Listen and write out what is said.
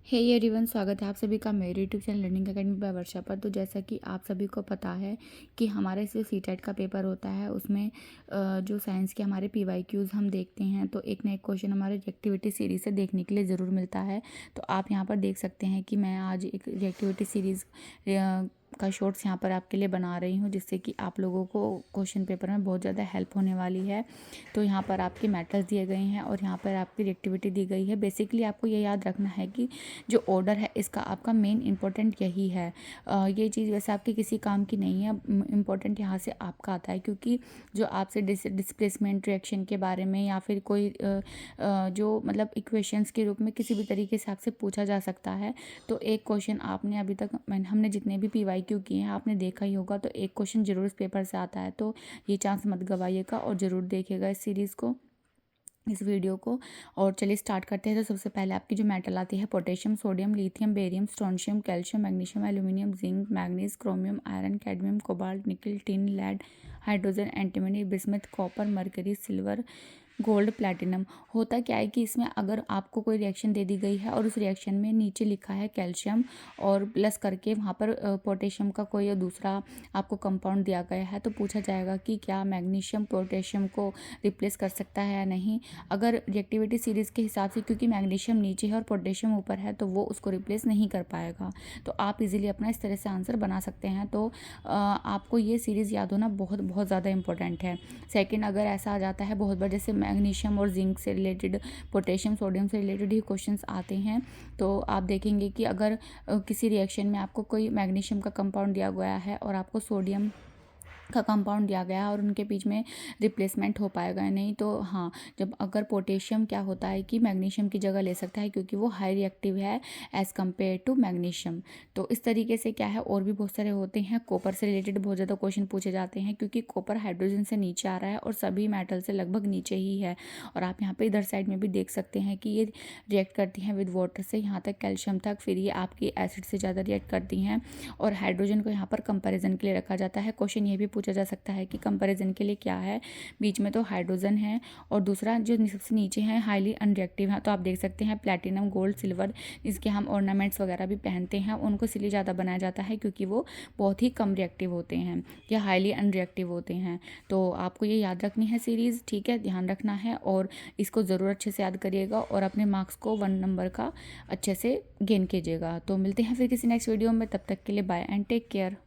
Hey everyone, स्वागत है आप सभी का मेरे YouTube channel learning academy by Varsha पर। तो जैसा कि आप सभी को पता है कि हमारे जो सीटेट का पेपर होता है उसमें जो साइंस के हमारे पीवाईक्यूज हम देखते हैं तो एक ना एक क्वेश्चन हमारे रिएक्टिविटी सीरीज़ से देखने के लिए ज़रूर मिलता है। तो आप यहाँ पर देख सकते हैं कि मैं आज एक रिएक्टिविटी सीरीज़ का शॉर्ट्स यहाँ पर आपके लिए बना रही हूँ, जिससे कि आप लोगों को क्वेश्चन पेपर में बहुत ज़्यादा हेल्प होने वाली है। तो यहाँ पर आपके मेटल्स दिए गए हैं और यहाँ पर आपकी रिएक्टिविटी दी गई है। बेसिकली आपको ये याद रखना है कि जो ऑर्डर है इसका आपका मेन इंपॉर्टेंट यही है। ये चीज़ वैसे आपके किसी काम की नहीं है, इम्पोर्टेंट यहाँ से आपका आता है, क्योंकि जो आपसे डिस्प्लेसमेंट रिएक्शन के बारे में या फिर कोई जो मतलब इक्वेशंस के रूप में किसी भी तरीके से आपसे पूछा जा सकता है। तो एक क्वेश्चन आपने अभी तक हमने जितने भी पीवाईक्यू किए हैं आपने देखा ही होगा, तो एक क्वेश्चन जरूर इस पेपर से आता है। तो ये चांस मत गवाइएगा और ज़रूर देखिएगा इस सीरीज़ को, इस वीडियो को। और चलिए स्टार्ट करते हैं। तो सबसे पहले आपकी जो मेटल आती है potassium, sodium, lithium, barium, strontium, calcium, magnesium, aluminium, zinc, manganese, chromium, iron, cadmium, cobalt, nickel, tin, lead, hydrogen, antimony, bismuth, copper, mercury, silver, gold, platinum. होता क्या है कि इसमें अगर आपको कोई रिएक्शन दे दी गई है और उस रिएक्शन में नीचे लिखा है कैल्शियम और प्लस करके वहाँ पर पोटेशियम का कोई दूसरा आपको कंपाउंड दिया गया है, तो पूछा जाएगा कि क्या मैग्नीशियम पोटेशियम को रिप्लेस कर सकता है या नहीं। अगर रिएक्टिविटी सीरीज़ के हिसाब से, क्योंकि मैग्नीशियम नीचे है और पोटेशियम ऊपर है, तो वो उसको रिप्लेस नहीं कर पाएगा। तो आप इजीली अपना इस तरह से आंसर बना सकते हैं। तो आपको ये सीरीज़ याद होना बहुत बहुत ज़्यादा इंपॉर्टेंट है। सेकंड, अगर ऐसा आ जाता है बहुत बार, जैसे मैग्नीशियम और जिंक से रिलेटेड, पोटेशियम सोडियम से रिलेटेड ही क्वेश्चंस आते हैं, तो आप देखेंगे कि अगर किसी रिएक्शन में आपको कोई मैग्नीशियम का कंपाउंड दिया गया है और आपको सोडियम का कंपाउंड दिया गया है और उनके बीच में रिप्लेसमेंट हो पाएगा या नहीं, तो हाँ, जब अगर पोटेशियम क्या होता है कि मैग्नीशियम की जगह ले सकता है, क्योंकि वो हाई रिएक्टिव है एज़ कम्पेयर टू मैग्नीशियम। तो इस तरीके से क्या है, और भी बहुत सारे होते हैं। कॉपर से रिलेटेड बहुत ज़्यादा क्वेश्चन पूछे जाते हैं, क्योंकि कॉपर हाइड्रोजन से नीचे आ रहा है और सभी मेटल से लगभग नीचे ही है। और आप यहाँ पे इधर साइड में भी देख सकते हैं कि ये रिएक्ट करती हैं विद वाटर से, यहाँ तक कैल्शियम तक, फिर ये आपकी एसिड से ज़्यादा रिएक्ट करती हैं। और हाइड्रोजन को यहाँ पर कंपेरिजन के लिए रखा जाता है। क्वेश्चन ये भी पूछा जा सकता है कि कंपैरिजन के लिए क्या है, बीच में तो हाइड्रोजन है और दूसरा जो सबसे नीचे है हाईली अनरिएक्टिव है। तो आप देख सकते हैं प्लैटिनम, गोल्ड, सिल्वर, जिसके हम ऑर्नामेंट्स वगैरह भी पहनते हैं, उनको इसलिए ज़्यादा बनाया जाता है क्योंकि वो बहुत ही कम रिएक्टिव होते हैं या हाईली अनरिएक्टिव होते हैं। तो आपको ये याद रखनी है सीरीज़, ठीक है, ध्यान रखना है और इसको ज़रूर अच्छे से याद करिएगा और अपने मार्क्स को 1 नंबर का अच्छे से गेन कीजिएगा। तो मिलते हैं फिर किसी नेक्स्ट वीडियो में, तब तक के लिए बाय एंड टेक केयर।